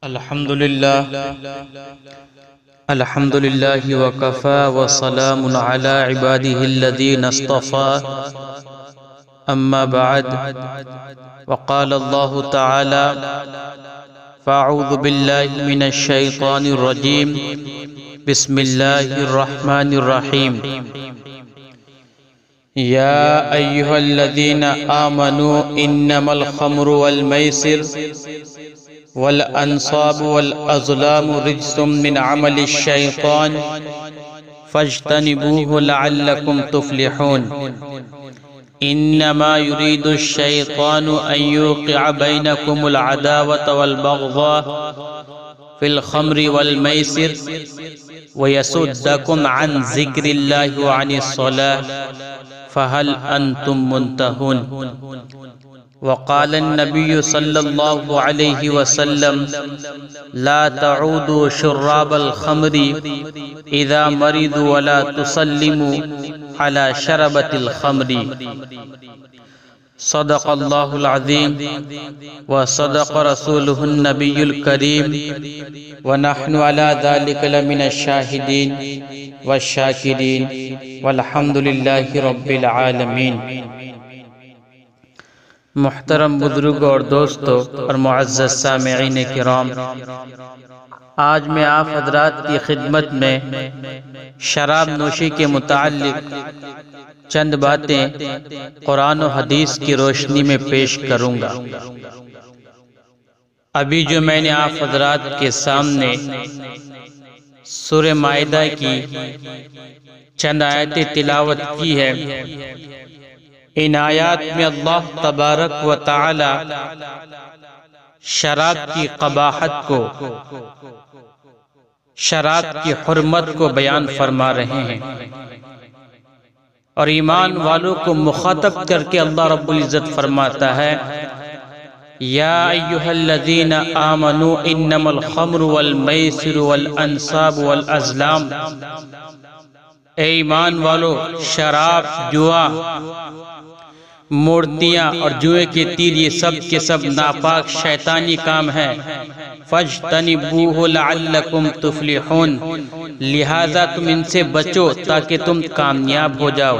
الحمد لله وكفى وسلام على عباده الذين اصطفى أما بعد وقال الله تعالى فأعوذ بالله من الشيطان الرجيم بسم الله الرحمن الرحيم يا أيها الذين آمنوا إنما الخمر والميسر والأنصاب والأزلام رجس من عمل الشيطان فاجتنبوه لعلكم تفلحون إنما يريد الشيطان أن يوقع بينكم العداوة والبغضاء في الخمر والميسر ويصدكم عن ذكر الله وعن الصلاة فهل أنتم منتهون وقال النبي صلى الله عليه وسلم لا تعودوا شراب الخمر إذا مرضوا ولا تسلموا على شربة الخمر صدق الله العظيم وصدق رسوله النبي الكريم ونحن على ذلك لمن الشاهدين والشاكرين والحمد لله رب العالمين۔ محترم بزرگ اور دوستو اور معزز سامعین کرام، آج میں آپ حضرات کی خدمت میں شراب نوشی کے متعلق چند باتیں قرآن و حدیث کی روشنی میں پیش کروں گا۔ ابھی جو میں نے آپ حضرات کے سامنے سورہ مائدہ کی چند آیتیں تلاوت کی ہے، ان آیات میں اللہ تبارک و تعالی شراب کی قباحت کو، شراب کی حرمت کو بیان فرما رہے ہیں، اور ایمان والوں کو مخاطب کر کے اللہ رب العزت فرماتا ہے یا ایھا الذین آمنوا انما الخمر والمیسر والانصاب والازلام، اے ایمان والو، شراب، جوا، مورتیاں اور جوئے کے تیر یہ سب کے سب ناپاک شیطانی کام ہیں۔ فَاجْتَنِبُوهُ لَعَلَّكُمْ تُفْلِحُونَ، لہذا تم ان سے بچو تاکہ تم کامیاب ہو جاؤ۔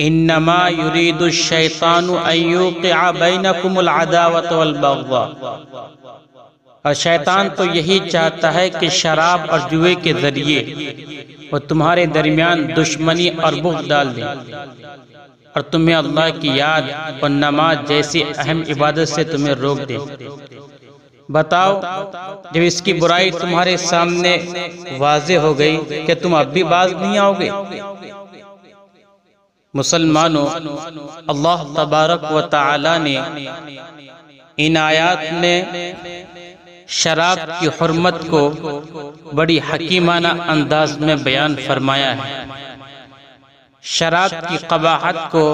انما يريد الشيطان ان يوقع بينكم العداوة والبغضاء، اور شیطان تو یہی چاہتا ہے کہ شراب اور جوئے کے ذریعے وہ تمہارے درمیان دشمنی اور بغض ڈال دے، اور تمہیں اللہ کی یاد اور نماز جیسی اہم عبادت سے تمہیں روک دے۔ بتاؤ، جب اس کی برائی تمہارے سامنے واضح ہو گئی کہ تم اب بھی باز نہیں آؤ گے؟ مسلمانوں، اللہ تبارک و تعالی نے ان آیات میں شراب کی حرمت کو بڑی حکیمانہ انداز میں بیان فرمایا ہے۔ شراب کی قباحت کو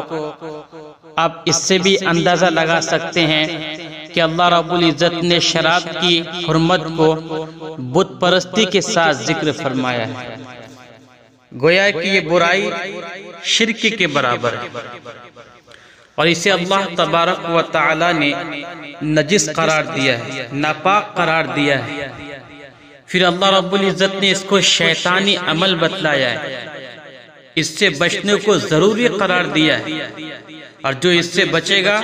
آپ اس سے بھی اندازہ لگا سکتے ہیں کہ اللہ رب العزت نے شراب کی حرمت کو بت پرستی کے ساتھ ذکر فرمایا ہے، گویا کہ یہ برائی شرک کے برابر ہے، اور اسے اللہ تبارک و تعالی نے نجس قرار دیا ہے، ناپاک قرار دیا ہے۔ پھر اللہ رب العزت نے اس کو شیطانی عمل بتلایا ہے، اس سے بچنے کو ضروری قرار دیا ہے، اور جو اس سے بچے گا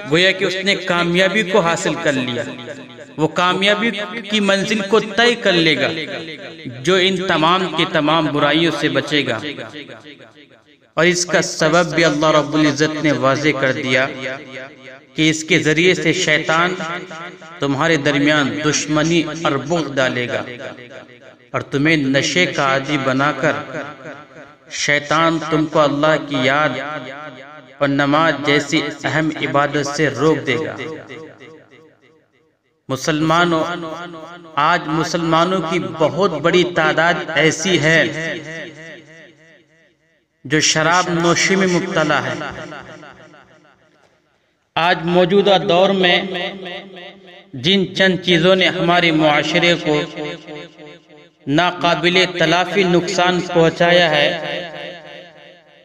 گویا کہ اس نے کامیابی کو حاصل کر لیا، وہ کامیابی کی منزل کو طے کر لے گا جو ان تمام کی تمام برائیوں سے بچے گا۔ اور اس کا سبب بھی اللہ رب العزت نے واضح کر دیا کہ اس کے ذریعے سے شیطان تمہارے درمیان دشمنی اور بغض ڈالے گا، اور تمہیں نشے کا عادی بنا کر شیطان تم کو اللہ کی یاد اور نماز جیسی اہم عبادت سے روک دے گا۔ مسلمانوں، آج مسلمانوں کی بہت بڑی تعداد ایسی ہے جو شراب نوشی میں مبتلا ہے۔ آج موجودہ دور میں جن چند چیزوں نے ہمارے معاشرے کو ناقابل تلافی نقصان پہنچایا ہے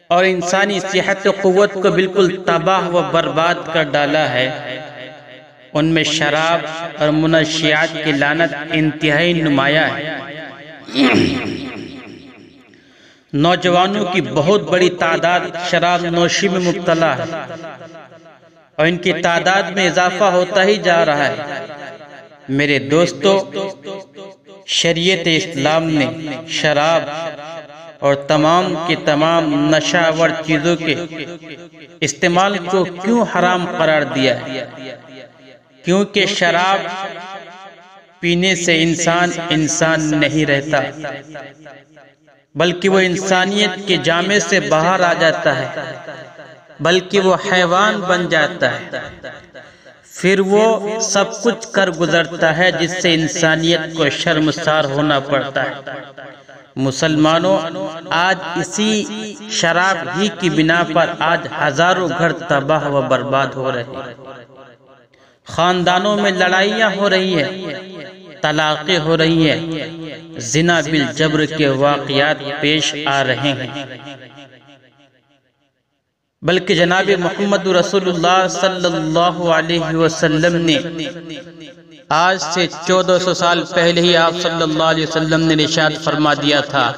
اور انسانی صحت و قوت کو بالکل تباہ و برباد کر ڈالا ہے، ان میں شراب اور منشیات کی لعنت انتہائی نمایاں ہے۔ نوجوانوں کی بہت بڑی تعداد شراب نوشی میں مبتلا ہے اور ان کی تعداد میں اضافہ ہوتا ہی جا رہا ہے۔ میرے دوستو، شریعت اسلام نے شراب اور تمام کی تمام نشہ آور چیزوں کے استعمال کو کیوں حرام قرار دیا ہے؟ کیونکہ شراب پینے سے انسان نہیں رہتا، بلکہ وہ انسانیت کے جامے سے باہر آ جاتا ہے، بلکہ وہ حیوان بن جاتا ہے۔ پھر وہ سب کچھ کر گزرتا ہے جس سے انسانیت کو شرمسار ہونا پڑتا ہے۔ مسلمانوں، آج اسی شراب ہی کی بنا پر آج ہزاروں گھر تباہ و برباد ہو رہے ہیں، خاندانوں میں لڑائیاں ہو رہی ہیں، طلاقیں ہو رہی ہیں، زنا بالجبر کے واقعات پیش آ رہے ہیں۔ بلکہ جناب محمد رسول اللہ صلی اللہ علیہ وسلم نے آج سے 1400 سال پہلے ہی آپ صلی اللہ علیہ وسلم نے ارشاد فرما دیا تھا،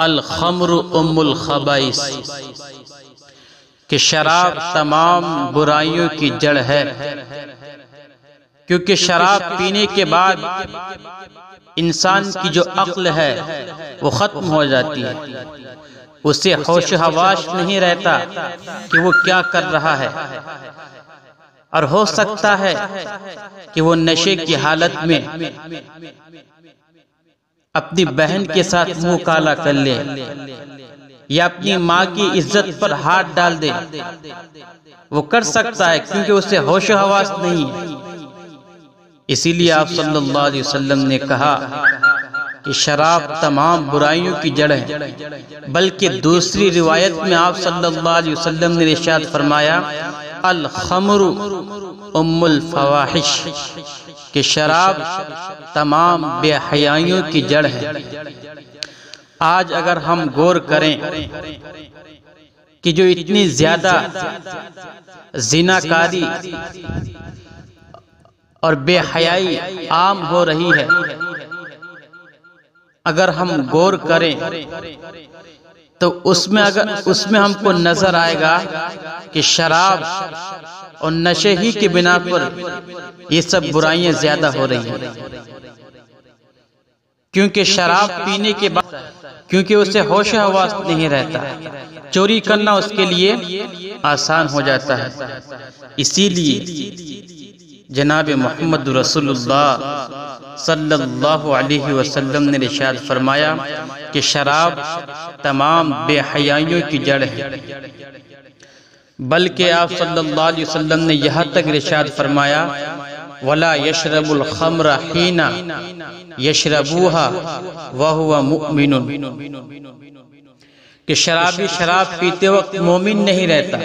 الخمر ام الخبائث، کہ شراب تمام برائیوں کی جڑ ہے۔ کیونکہ شراب پینے کے بعد انسان کی جو عقل ہے وہ ختم ہو جاتی ہے، اسے ہوش و حواس نہیں رہتا کہ وہ کیا کر رہا ہے، اور ہو سکتا ہے کہ وہ نشے کی حالت میں اپنی بہن کے ساتھ منہ کالا کر لے یا اپنی ماں کی عزت پر ہاتھ ڈال دے۔ وہ کر سکتا ہے کیونکہ اسے ہوش و حواس نہیں ہے۔ اسی لیے آپ صلی اللہ علیہ وسلم نے کہا کہ شراب تمام برائیوں کی جڑ ہے۔ بلکہ دوسری روایت میں آپ صلی اللہ علیہ وسلم نے ارشاد فرمایا، الخمر ام الفواحش، کہ شراب تمام بے حیائیوں کی جڑ ہے۔ آج اگر ہم غور کریں کہ جو اتنی زیادہ زناکاری اور بے حیائی عام ہو رہی ہے، اگر ہم غور کریں تو اس میں ہم کو نظر آئے گا کہ شراب اور نشے ہی کی بنا پر یہ سب برائیاں زیادہ ہو رہی ہیں۔ کیونکہ شراب پینے کے بعد کیونکہ اسے ہوش و حواس نہیں رہتا، چوری کرنا اس کے لیے آسان ہو جاتا ہے۔ اسی لیے جناب محمد رسول اللہ صلی اللہ علیہ وسلم نے ارشاد فرمایا کہ شراب تمام بے حیائیوں کی جڑ ہے۔ بلکہ آپ صلی اللہ علیہ وسلم نے یہاں تک ارشاد فرمایا، وَلَا يَشْرَبُ الْخَمْرَ حِينَ يَشْرَبُوهَا وَهُوَ مُؤْمِنٌ، کہ شرابی شراب پیتے وقت مومن نہیں رہتا۔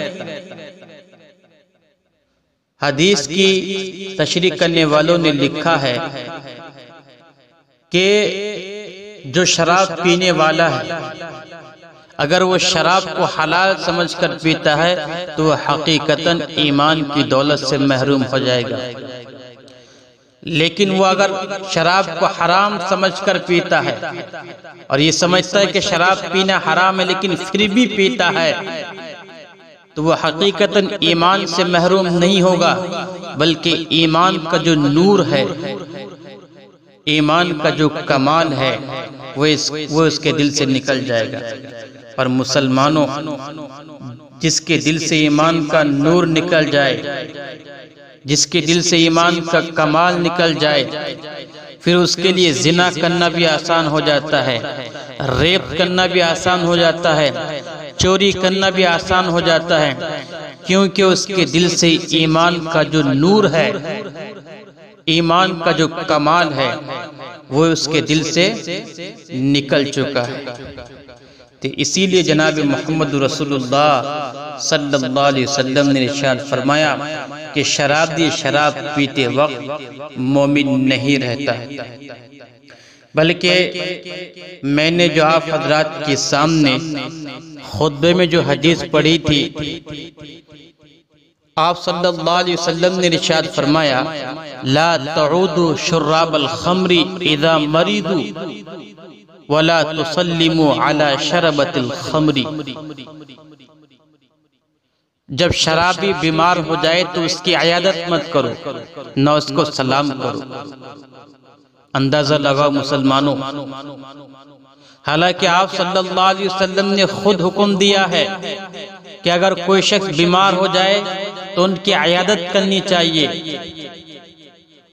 حدیث کی تشریح کرنے والوں نے لکھا ہے کہ جو شراب پینے والا ہے، اگر وہ شراب کو حلال سمجھ کر پیتا ہے تو وہ حقیقتاً ایمان کی دولت سے محروم ہو جائے گا۔ لیکن وہ اگر شراب کو حرام سمجھ کر پیتا ہے اور یہ سمجھتا ہے کہ شراب پینا حرام ہے لیکن پھر بھی پیتا ہے، تو وہ حقیقتاً ایمان سے محروم نہیں ہوگا، بلکہ ایمان کا جو نور ہے، ایمان کا جو کمال ہے وہ اس کے دل سے نکل جائے گا۔ اور مسلمانوں، جس کے دل سے ایمان کا نور نکل جائے، جس کے دل سے ایمان کا کمال نکل جائے، پھر اس کے لیے زنا کرنا بھی آسان ہو جاتا ہے، ریپ کرنا بھی آسان ہو جاتا ہے، چوری کرنا بھی آسان ہو جاتا ہے، کیونکہ اس کے دل سے ایمان کا جو نور ہے، ایمان کا جو کمال ہے، وہ اس کے دل سے نکل چکا ہے۔ تو اسی لیے جناب محمد رسول اللہ صلی اللہ علیہ وسلم نے ارشاد فرمایا کہ شرابی شراب پیتے وقت مومن نہیں رہتا ہے۔ بلکہ میں نے جو آپ حضرات کے سامنے خطبے میں جو حدیث پڑھی تھی آپ صلی اللہ علیہ وسلم نے ارشاد فرمایا لا تعودوا شراب الخمر اذا مریضوا ولا تسلموا على شربت الخمر، جب شرابی بیمار ہو جائے تو اس کی عیادت مت کرو، نہ اس کو سلام کرو۔ اندازہ لگاؤ مسلمانوں، حالانکہ آپ صلی اللہ علیہ وسلم نے خود حکم دیا ہے کہ اگر کوئی شخص بیمار ہو جائے تو ان کی عیادت کرنی چاہیے،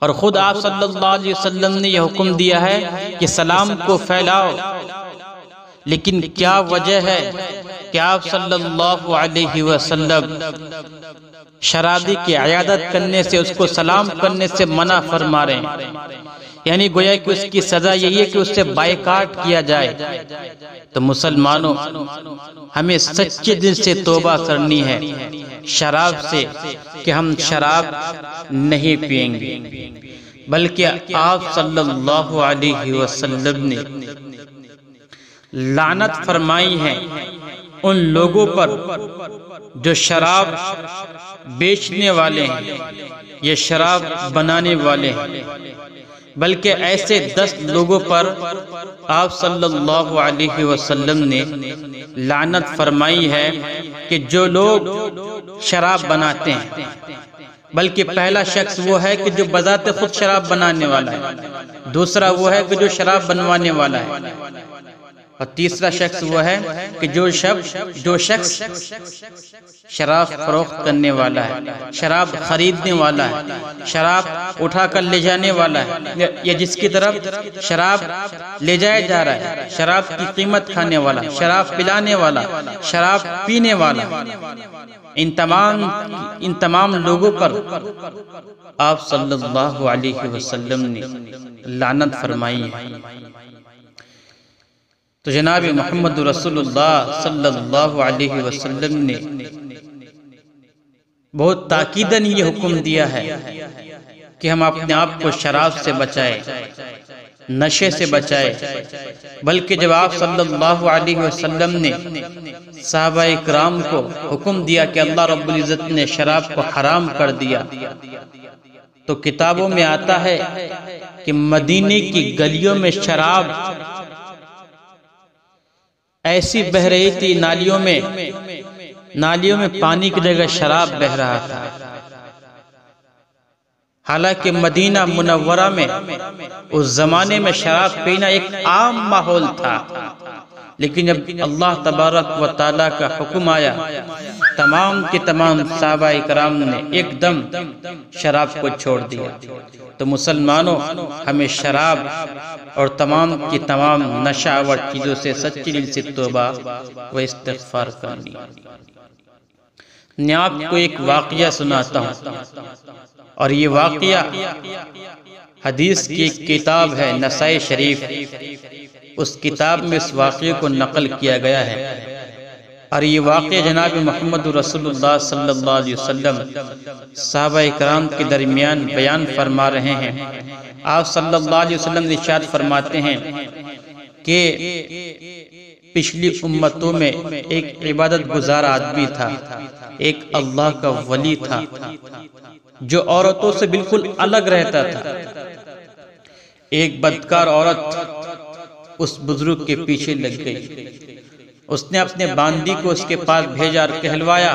اور خود آپ صلی اللہ علیہ وسلم نے یہ حکم دیا ہے کہ سلام کو پھیلاؤ۔ لیکن کیا وجہ ہے کہ آپ صلی اللہ علیہ وسلم شرابی کی عیادت کرنے سے، اس کو سلام کرنے سے منع فرما رہے ہیں؟ یعنی گویا کہ اس کی سزا یہی ہے کہ اس سے بائیکاٹ کیا جائے۔ تو مسلمانوں، ہمیں سچے دل سے توبہ کرنی ہے شراب سے کہ ہم شراب نہیں پئیں گے، بلکہ آپ صلی اللہ علیہ وسلم نے لعنت فرمائی ہے ان لوگوں پر جو شراب بیچنے والے ہیں یا شراب بنانے والے ہیں، بلکہ ایسے 10 لوگوں پر آپ صلی اللہ علیہ وسلم نے لعنت فرمائی ہے کہ جو لوگ شراب بناتے ہیں، بلکہ پہلا شخص وہ ہے کہ جو بذات خود شراب بنانے والا ہے، دوسرا وہ ہے کہ جو شراب بنوانے والا ہے، اور تیسرا شخص وہ ہے کہ جو شخص شراب فروخت کرنے والا ہے، شراب خریدنے والا ہے، شراب اٹھا کر لے جانے والا ہے، یا جس کی طرف شراب لے جایا جا رہا ہے، شراب کی قیمت کھانے والا، شراب پلانے والا، شراب پینے والا، ان تمام لوگوں پر آپ صلی اللہ علیہ وسلم نے لعنت فرمائی ہے۔ تو جناب محمد رسول اللہ صلی اللہ علیہ وسلم نے بہت تاکیداً یہ حکم دیا ہے کہ ہم اپنے آپ کو شراب سے بچائیں، نشے سے بچائیں، بلکہ جب آپ صلی اللہ علیہ وسلم نے صحابہ اکرام کو حکم دیا کہ اللہ رب العزت نے شراب کو حرام کر دیا، تو کتابوں میں آتا ہے کہ مدینے کی گلیوں میں شراب ایسی بہ رہی تھی، نالیوں میں پانی کی جگہ شراب بہ رہا تھا۔ حالانکہ مدینہ منورہ میں اس زمانے میں شراب پینا ایک عام ماحول تھا، لیکن جب اللہ تبارک و تعالیٰ کا حکم آیا، تمام کے تمام صحابہ اکرام نے ایک دم شراب کو چھوڑ دیا۔ تو مسلمانوں، ہمیں شراب اور تمام کی تمام نشہ آور چیزوں سے سچی دل سے توبہ و استغفار کرنی۔ میں آپ کو ایک واقعہ سناتا ہوں، اور یہ واقعہ حدیث کی ایک کتاب ہے نسائی شریف، اس کتاب میں اس واقعے کو نقل کیا گیا ہے، اور یہ واقعہ جناب محمد رسول اللہ صلی اللہ علیہ وسلم صحابہ اکرام کے درمیان بیان فرما رہے ہیں۔ آپ صلی اللہ علیہ وسلم نے ارشاد فرماتے ہیں کہ پچھلی امتوں میں ایک عبادت گزار آدمی تھا، ایک اللہ کا ولی تھا جو عورتوں سے بالکل الگ رہتا تھا۔ ایک بدکار عورت اس بزرگ کے پیچھے لگ گئی، اس نے اپنے باندی کو اس کے پاس بھیجا اور کہلوایا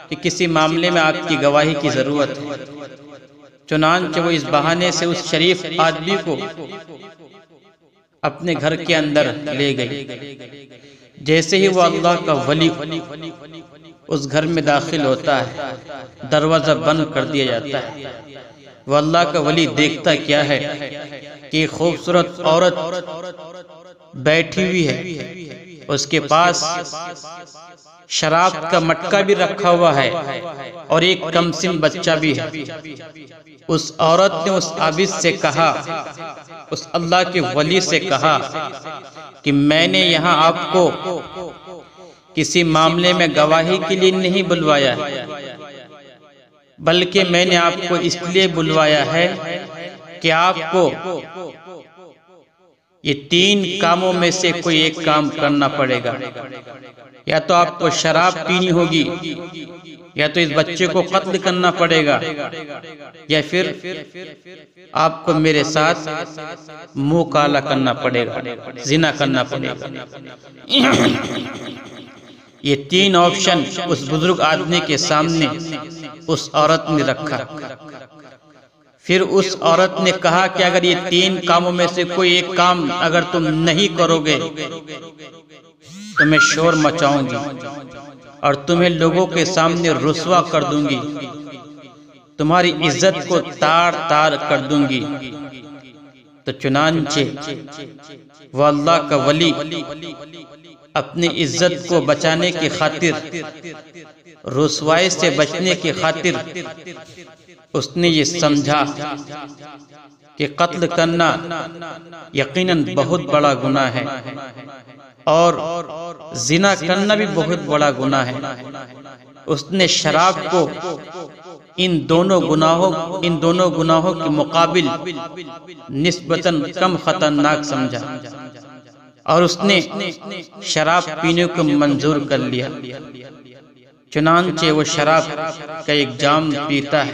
کہ کسی معاملے میں آپ کی گواہی کی ضرورت ہے۔ چنانچہ وہ اس بہانے سے اس شریف آدمی کو اپنے گھر کے اندر لے گئی۔ جیسے ہی وہ اللہ کا ولی اس گھر میں داخل ہوتا ہے، دروازہ بند کر دیا جاتا ہے۔ وہ اللہ کا ولی دیکھتا کیا ہے کہ خوبصورت عورت بیٹھی ہوئی ہے، اس کے پاس شراب کا مٹکا بھی رکھا ہوا ہے اور ایک کمسن بچہ بھی ہے۔ اس عورت نے اس عابد سے کہا، اس اللہ کے ولی سے کہا کہ میں نے یہاں آپ کو کسی معاملے میں گواہی کے لیے نہیں بلوایا ہے، بلکہ میں نے آپ کو اس لیے بلوایا ہے کہ آپ کو یہ تین کاموں میں سے کوئی ایک کام کرنا پڑے گا، یا تو آپ کو شراب پینی ہوگی، یا تو اس بچے کو قتل کرنا پڑے گا، یا پھر آپ کو میرے ساتھ منہ کالا کرنا پڑے گا، زنا کرنا پڑے گا۔ یہ تین آپشن اس بزرگ آدمی کے سامنے اس عورت نے رکھا۔ پھر اس عورت نے کہا کہ اگر یہ تین کاموں میں سے کوئی ایک کام اگر تم نہیں کرو گے تو میں شور مچاؤں گی اور تمہیں لوگوں کے سامنے رسوا کر دوں گی، تمہاری عزت کو تار تار کر دوں گی۔ تو چنانچہ وہ اللہ کا ولی اپنی عزت کو بچانے کی خاطر، رسوائی سے بچنے کی خاطر، اس نے یہ سمجھا کہ قتل کرنا یقیناً بہت بڑا گناہ ہے اور زنا کرنا بھی بہت بڑا گناہ ہے۔ اس نے شراب کو ان دونوں گناہوں کے مقابل نسبتاً کم خطرناک سمجھا اور اس نے شراب پینے کو منظور کر لیا۔ چنانچہ وہ شراب کا ایک جام پیتا ہے۔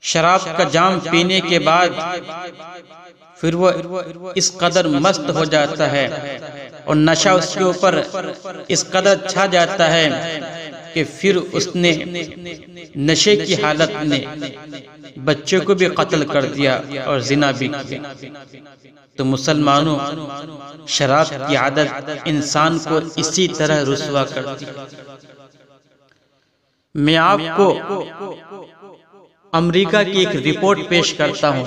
شراب کا جام پینے کے بعد پھر وہ اس قدر مست ہو جاتا ہے اور نشہ اس کے اوپر اس قدر چھا جاتا ہے کہ پھر اس نے نشے کی حالت میں بچے کو بھی قتل کر دیا اور زنا بھی کیا۔ تو مسلمانوں، شراب کی عادت انسان کو اسی طرح رسوا کرتی ہے۔ میں آپ کو امریکہ کی ایک رپورٹ پیش کرتا ہوں۔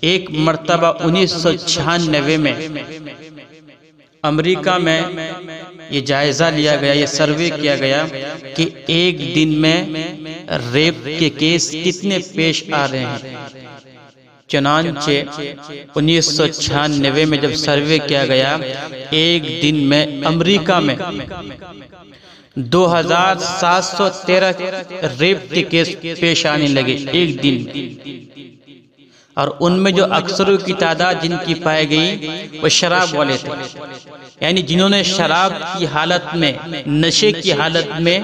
ایک مرتبہ 1996 میں امریکہ میں یہ جائزہ لیا گیا، یہ سروے کیا گیا کہ ایک دن میں ریپ کے کیس کتنے پیش آ رہے ہیں۔ چنانچہ 1996 میں جب سروے کیا گیا، ایک دن میں امریکہ میں 2713 ریپ کے کیس پیش آنے لگے ایک دن، اور ان میں جو اکثروں کی تعداد جن کی پائے گئی وہ شراب والے تھے، یعنی جنہوں نے شراب کی حالت میں، نشے کی حالت میں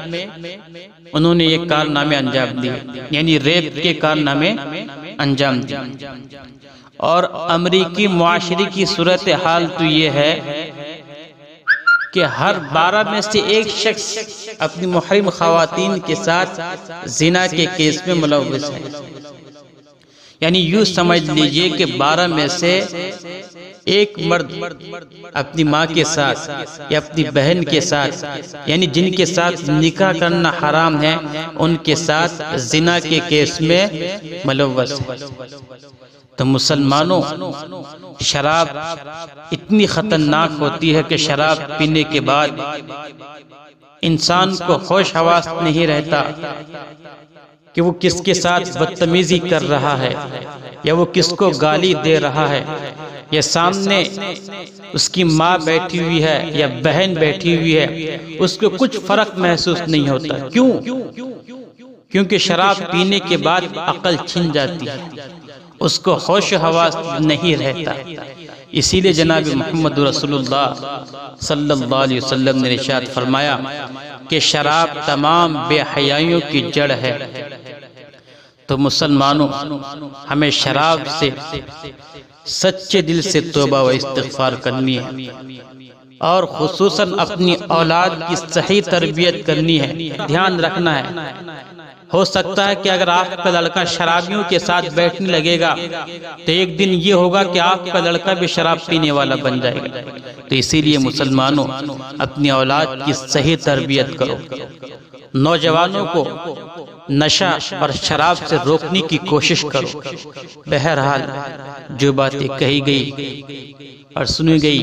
انہوں نے یہ کارنامے انجام دیے، یعنی ریپ کے کارنامے انجام دیے۔ اور امریکی معاشرے کی صورتحال تو یہ ہے کہ ہر 12 میں سے ایک شخص اپنی محرم خواتین کے ساتھ زنا کے کیس میں ملوث ہے۔ یعنی یوں سمجھ لیجئے کہ 12 میں سے ایک مرد اپنی ماں کے ساتھ یا اپنی بہن کے ساتھ، یعنی جن کے ساتھ نکاح کرنا حرام ہے، ان کے ساتھ زنا کے کیس میں ملوث ہے۔ تو مسلمانوں، شراب اتنی خطرناک ہوتی ہے کہ شراب پینے کے بعد انسان کو ہوش حواس نہیں رہتا کہ وہ کس کے ساتھ بدتمیزی کر رہا ہے یا وہ کس کو گالی دے رہا ہے، یا سامنے اس کی ماں بیٹھی ہوئی ہے یا بہن بیٹھی ہوئی ہے، اس کو کچھ فرق محسوس نہیں ہوتا۔ کیوں؟ کیونکہ شراب پینے کے بعد عقل چھن جاتی ہے، اس کو ہوش حواس نہیں رہتا۔ اسی لیے جناب محمد رسول اللہ صلی اللہ علیہ وسلم نے ارشاد فرمایا کہ شراب تمام بے حیائیوں کی جڑ ہے۔ تو مسلمانوں، ہمیں شراب سے سچے دل سے توبہ و استغفار کرنی ہے، اور خصوصاً اپنی اولاد کی صحیح تربیت کرنی ہے، دھیان رکھنا ہے۔ ہو سکتا ہے کہ اگر آپ کا لڑکا شرابیوں کے ساتھ بیٹھنے لگے گا تو ایک دن یہ ہوگا کہ آپ کا لڑکا بھی شراب پینے والا بن جائے گا۔ تو اسی لیے مسلمانوں، اپنی اولاد کی صحیح تربیت کرو، نوجوانوں کو نشہ اور شراب سے روکنے کی کوشش کرو۔ بہرحال جو باتیں کہی گئی اور سنی گئی،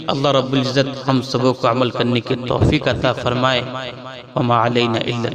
اللہ رب العزت ہم سبوں کو عمل کرنے کی توفیق عطا فرمائے۔ وما علینا الا